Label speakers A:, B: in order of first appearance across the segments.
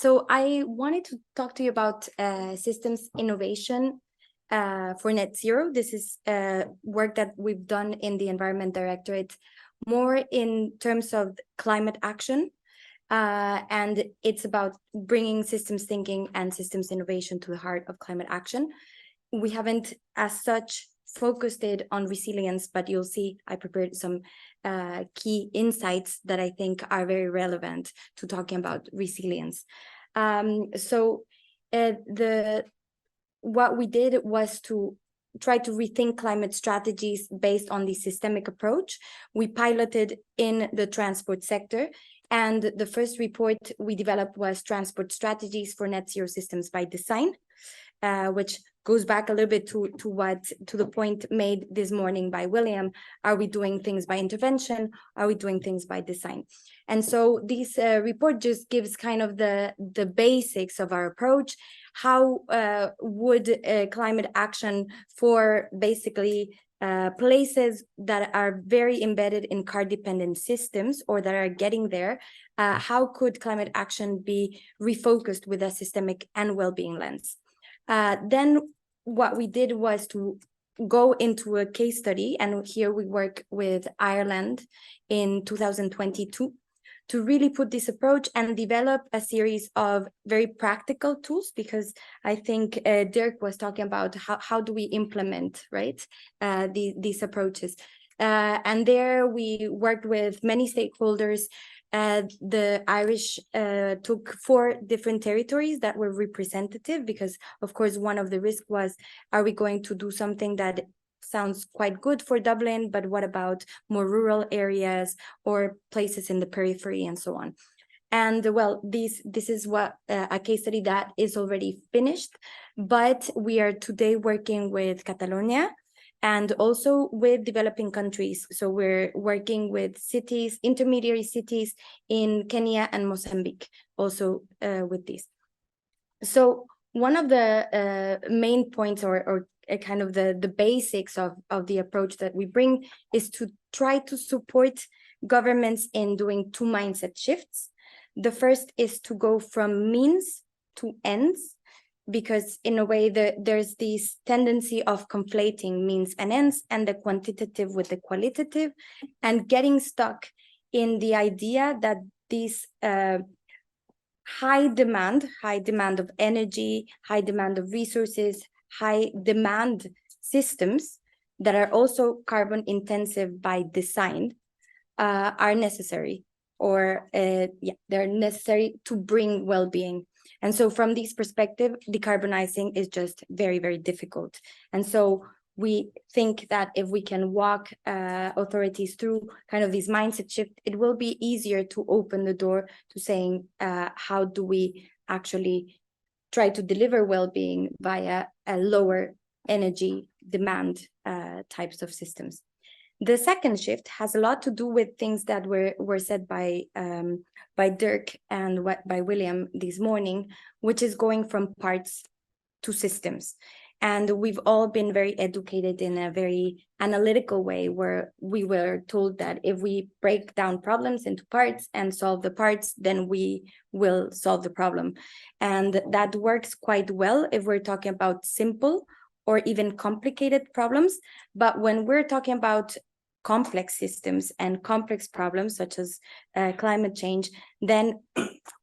A: So I wanted to talk to you about systems innovation for net zero. This is work that we've done in the Environment Directorate, more in terms of climate action. And it's about bringing systems thinking and systems innovation to the heart of climate action. We haven't as such focused it on resilience, but you'll see I prepared some key insights that I think are very relevant to talking about resilience. What we did was to try to rethink climate strategies based on the systemic approach. We piloted in the transport sector, and the first report we developed was Transport Strategies for Net Zero Systems by Design, which goes back a little bit to the point made this morning by William. Are we doing things by intervention? Are we doing things by design? And so this report just gives kind of the basics of our approach. How would climate action for basically places that are very embedded in car-dependent systems or that are getting there, how could climate action be refocused with a systemic and well-being lens? Then what we did was to go into a case study, and here we work with Ireland in 2022 to really put this approach and develop a series of very practical tools, because I think Dirk was talking about how do we implement, right, these approaches. And there we worked with many stakeholders. The Irish took 4 different territories that were representative, because of course one of the risks was, are we going to do something that sounds quite good for Dublin, but what about more rural areas or places in the periphery and so on? And well, this is what a case study that is already finished, but we are today working with Catalonia and also with developing countries. So we're working with cities, intermediary cities in Kenya and Mozambique, also with this. So one of the main points or kind of the basics of the approach that we bring is to try to support governments in doing 2 mindset shifts. The first is to go from means to ends, because in a way there's this tendency of conflating means and ends and the quantitative with the qualitative, and getting stuck in the idea that these high demand of energy, high demand of resources, high demand systems that are also carbon intensive by design are necessary, or they're necessary to bring well-being. And so from this perspective, decarbonizing is just very, very difficult. And so we think that if we can walk authorities through kind of this mindset shift, it will be easier to open the door to saying, how do we actually try to deliver well-being via a lower energy demand types of systems. The second shift has a lot to do with things that were said by Dirk and by William this morning, which is going from parts to systems. And we've all been very educated in a very analytical way, where we were told that if we break down problems into parts and solve the parts, then we will solve the problem. And that works quite well if we're talking about simple or even complicated problems. But when we're talking about complex systems and complex problems such as climate change, then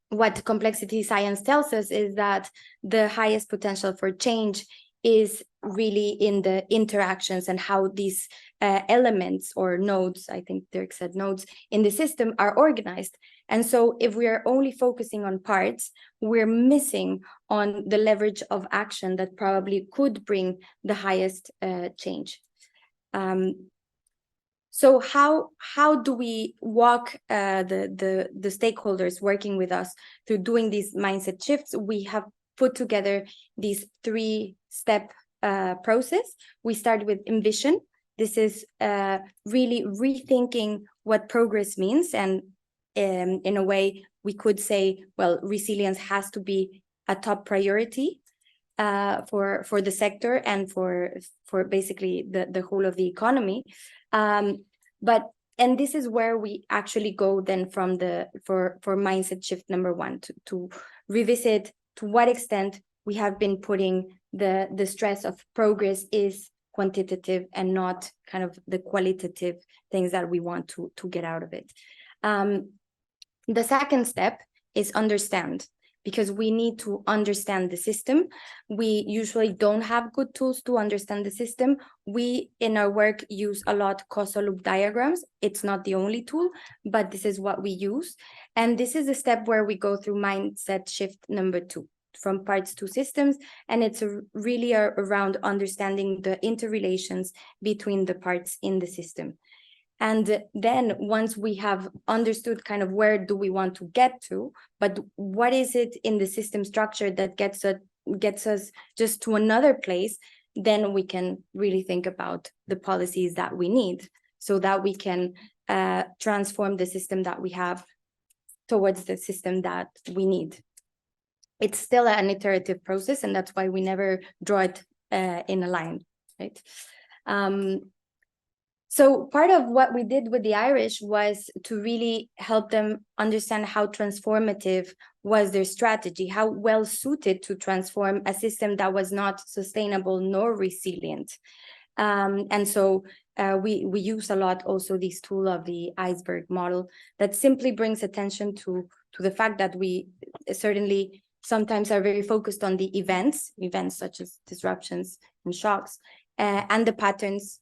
A: what complexity science tells us is that the highest potential for change is really in the interactions and how these elements or nodes, I think Dirk said nodes, in the system are organized. And so if we are only focusing on parts, we're missing on the leverage of action that probably could bring the highest change. So how do we walk the stakeholders working with us through doing these mindset shifts? We have put together these 3-step process. We start with envision. This is really rethinking what progress means, and in a way we could say, well, resilience has to be a top priority for the sector and for basically the whole of the economy. And this is where we actually go then from for mindset shift number 1 to revisit to what extent we have been putting the stress of progress is quantitative and not kind of the qualitative things that we want to get out of it. The second step is understand, because we need to understand the system. We usually don't have good tools to understand the system. We, in our work, use a lot causal loop diagrams. It's not the only tool, but this is what we use. And this is a step where we go through mindset shift number 2, from parts to systems. And it's really around understanding the interrelations between the parts in the system. And then once we have understood kind of where do we want to get to, but what is it in the system structure that gets us just to another place, then we can really think about the policies that we need so that we can transform the system that we have towards the system that we need. It's still an iterative process, and that's why we never draw it in a line, right? So part of what we did with the Irish was to really help them understand how transformative was their strategy, how well suited to transform a system that was not sustainable nor resilient. And so we use a lot also this tool of the iceberg model that simply brings attention to the fact that we certainly sometimes are very focused on the events such as disruptions and shocks, and the patterns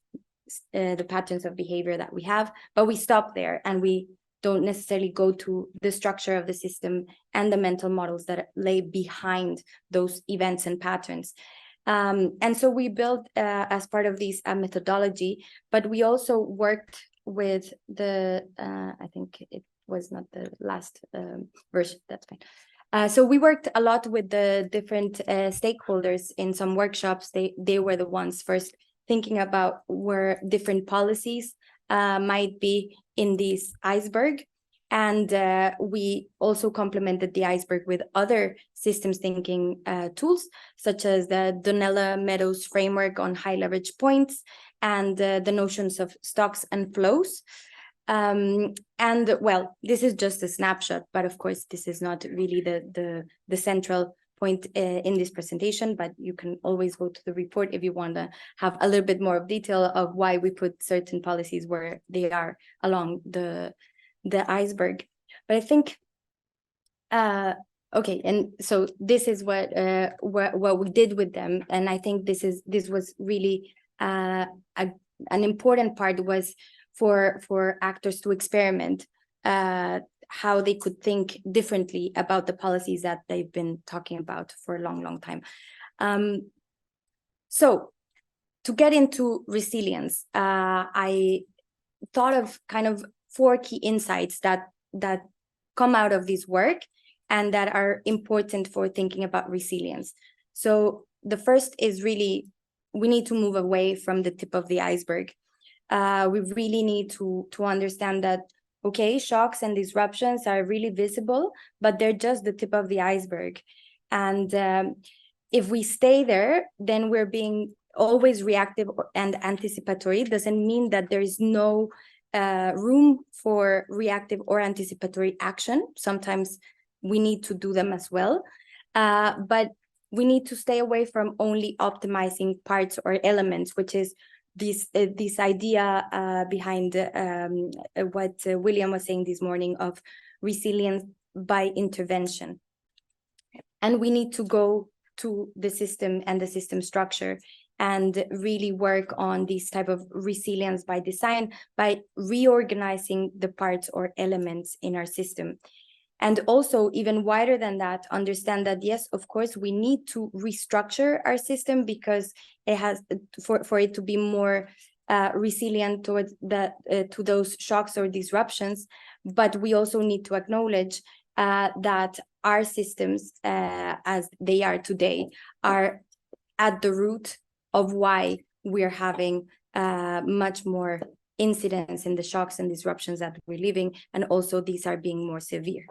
A: of behavior that we have, but we stop there and we don't necessarily go to the structure of the system and the mental models that lay behind those events and patterns. And so we built, as part of this, a methodology, but we also worked with the, I think it was not the last version, that's fine. So we worked a lot with the different stakeholders in some workshops. They were the ones first thinking about where different policies might be in this iceberg. And we also complemented the iceberg with other systems thinking tools, such as the Donella Meadows framework on high leverage points and the notions of stocks and flows. And well, this is just a snapshot, but of course, this is not really the central point in this presentation, but you can always go to the report if you want to have a little bit more of detail of why we put certain policies where they are along the iceberg. But I think okay, and so this is what we did with them, and I think this was really an important part was for actors to experiment how they could think differently about the policies that they've been talking about for a long time. So to get into resilience, I thought of kind of 4 key insights that come out of this work and that are important for thinking about resilience. So the first is really, we need to move away from the tip of the iceberg. We really need to understand that, okay, shocks and disruptions are really visible, but they're just the tip of the iceberg. And if we stay there, then we're being always reactive and anticipatory. It doesn't mean that there is no room for reactive or anticipatory action. Sometimes we need to do them as well. But we need to stay away from only optimizing parts or elements, which is this idea behind what William was saying this morning of resilience by intervention. And we need to go to the system and the system structure and really work on this type of resilience by design by reorganizing the parts or elements in our system. And also, even wider than that, understand that, yes, of course, we need to restructure our system because it has, for it to be more resilient towards to those shocks or disruptions. But we also need to acknowledge that our systems, as they are today, are at the root of why we're having much more incidents in the shocks and disruptions that we're living, and also these are being more severe.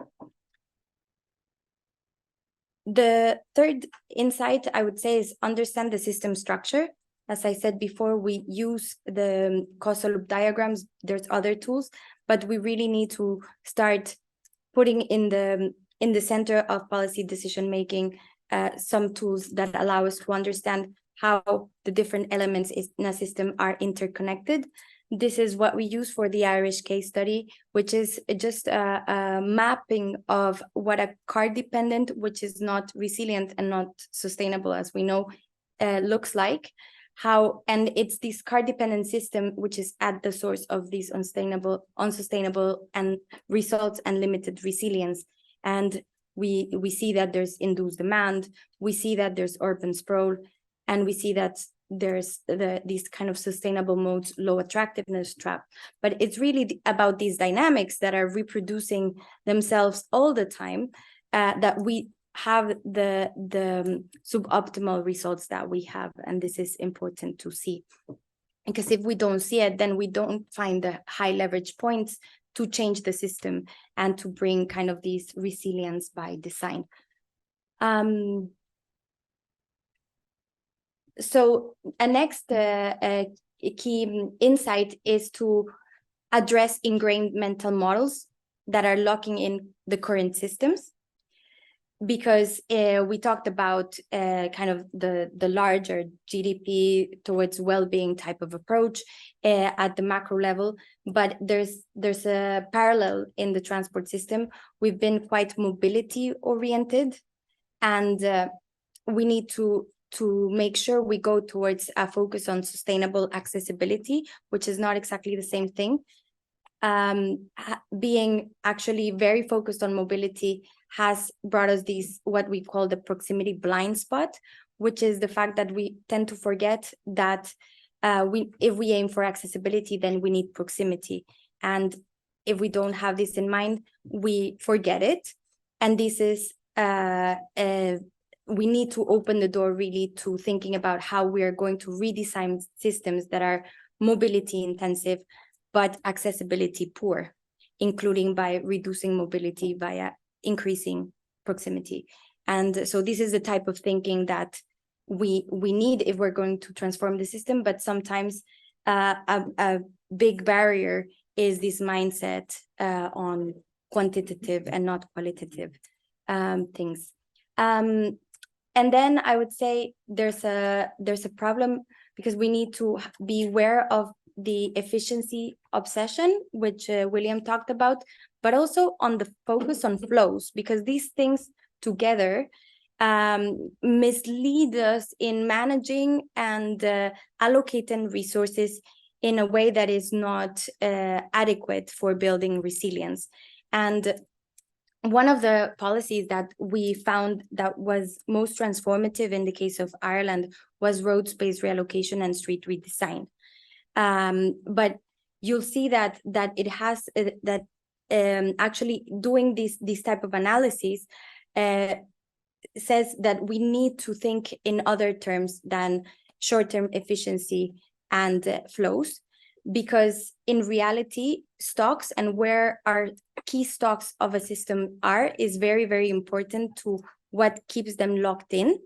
A: The third insight I would say is understand the system structure. As I said before, we use the causal loop diagrams. There's other tools, but we really need to start putting in the in the center of policy decision making, some tools that allow us to understand how the different elements in a system are interconnected. This is what we use for the Irish case study, which is just a mapping of what a car dependent, which is not resilient and not sustainable, as we know, looks like. And it's this car dependent system which is at the source of these unsustainable and results and limited resilience. And we see that there's induced demand, we see that there's urban sprawl, and we see that there's these kind of sustainable modes, low attractiveness trap. But it's really about these dynamics that are reproducing themselves all the time, that we have the suboptimal results that we have. And this is important to see, because if we don't see it, then we don't find the high leverage points to change the system and to bring kind of these resilience by design. So a next key insight is to address ingrained mental models that are locking in the current systems, because we talked about kind of the larger GDP towards well-being type of approach at the macro level, but there's a parallel in the transport system. We've been quite mobility oriented, and we need to make sure we go towards a focus on sustainable accessibility, which is not exactly the same thing. Being actually very focused on mobility has brought us these, what we call the proximity blind spot, which is the fact that we tend to forget that if we aim for accessibility, then we need proximity. And if we don't have this in mind, we forget it. And this is we need to open the door really to thinking about how we are going to redesign systems that are mobility intensive, but accessibility poor, including by reducing mobility via increasing proximity. And so this is the type of thinking that we need if we're going to transform the system, but sometimes a big barrier is this mindset on quantitative and not qualitative things. And then I would say there's a problem, because we need to be aware of the efficiency obsession, which William talked about, but also on the focus on flows, because these things together mislead us in managing and allocating resources in a way that is not adequate for building resilience. And one of the policies that we found that was most transformative in the case of Ireland was road space reallocation and street redesign. But you'll see that it has actually doing this type of analysis says that we need to think in other terms than short-term efficiency and flows, because in reality, stocks and where our key stocks of a system are is very, very important to what keeps them locked in.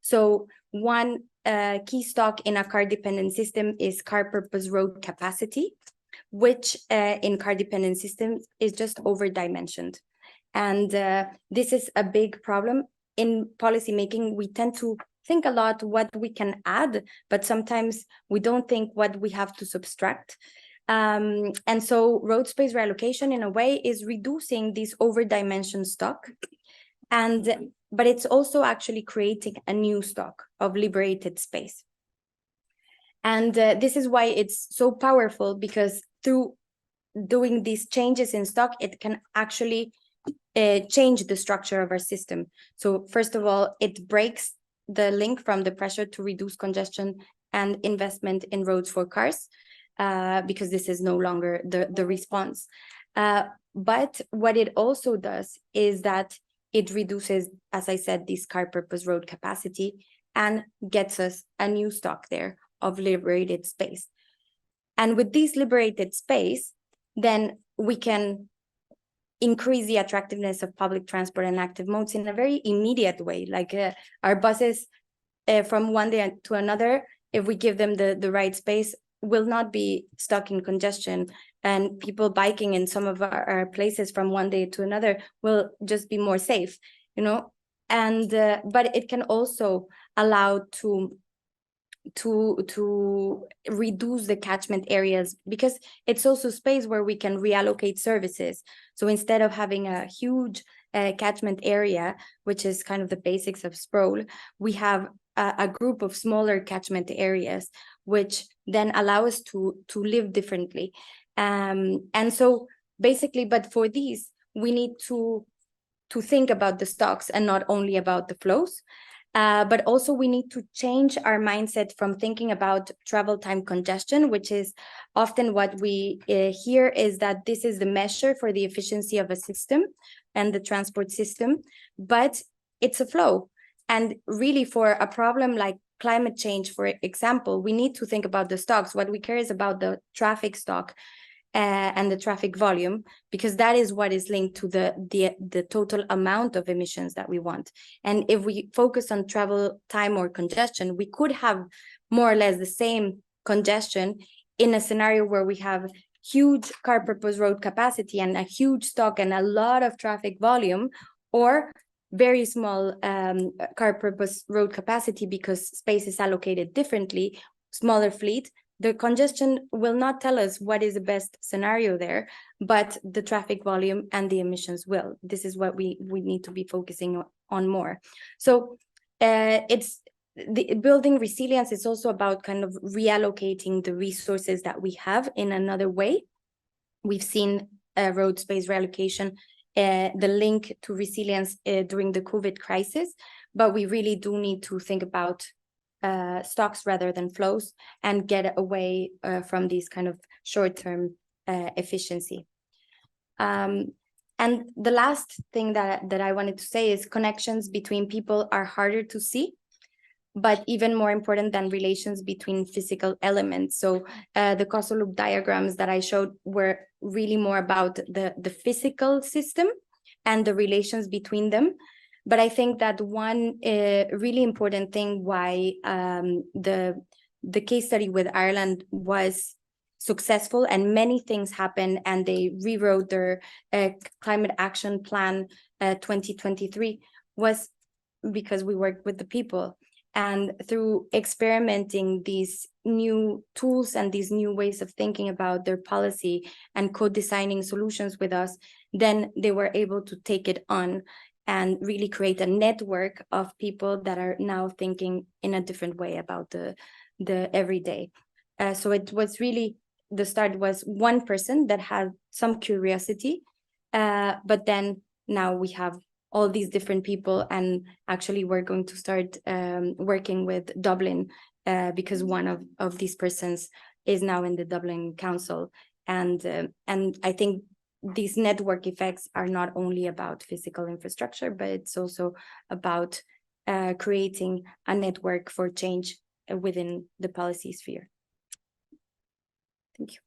A: So one key stock in a car-dependent system is car purpose road capacity, which in car-dependent systems is just over-dimensioned. And this is a big problem. In policymaking, we tend to think a lot what we can add, but sometimes we don't think what we have to subtract. And so road space reallocation in a way is reducing this over-dimensioned stock, but it's also actually creating a new stock of liberated space. And this is why it's so powerful, because through doing these changes in stock, it can actually change the structure of our system. So first of all, it breaks the link from the pressure to reduce congestion and investment in roads for cars, because this is no longer the response. But what it also does is that it reduces, as I said, this car purpose road capacity and gets us a new stock there of liberated space. And with this liberated space, then we can increase the attractiveness of public transport and active modes in a very immediate way. Like our buses from one day to another, if we give them the right space, will not be stuck in congestion, and people biking in some of our places from one day to another will just be more safe, you know. And but it can also allow to reduce the catchment areas, because it's also space where we can reallocate services. So instead of having a huge catchment area, which is kind of the basics of sprawl, we have a group of smaller catchment areas, which then allow us to live differently. And so basically, but for these, we need to think about the stocks and not only about the flows. But also we need to change our mindset from thinking about travel time congestion, which is often what we hear is that this is the measure for the efficiency of a system and the transport system, but it's a flow. And really, for a problem like climate change, for example, we need to think about the stocks. What we care is about the traffic stock and the traffic volume, because that is what is linked to the total amount of emissions that we want. And if we focus on travel time or congestion, we could have more or less the same congestion in a scenario where we have huge car purpose road capacity and a huge stock and a lot of traffic volume, or very small car purpose road capacity because space is allocated differently, smaller fleet. The congestion will not tell us what is the best scenario there, but the traffic volume and the emissions will. This is what we need to be focusing on more. So it's the building resilience is also about kind of reallocating the resources that we have in another way. We've seen road space reallocation, the link to resilience during the COVID crisis, but we really do need to think about stocks rather than flows and get away from these kind of short-term efficiency. And the last thing that I wanted to say is connections between people are harder to see, but even more important than relations between physical elements. So the causal loop diagrams that I showed were really more about the physical system and the relations between them. But I think that one really important thing why the case study with Ireland was successful and many things happened and they rewrote their climate action plan 2023 was because we worked with the people. And through experimenting these new tools and these new ways of thinking about their policy and co-designing solutions with us, then they were able to take it on and really create a network of people that are now thinking in a different way about the everyday. So it was really, the start was one person that had some curiosity, but then now we have all these different people, and actually we're going to start working with Dublin because one of these persons is now in the Dublin Council. And I think these network effects are not only about physical infrastructure, but it's also about creating a network for change within the policy sphere. Thank you.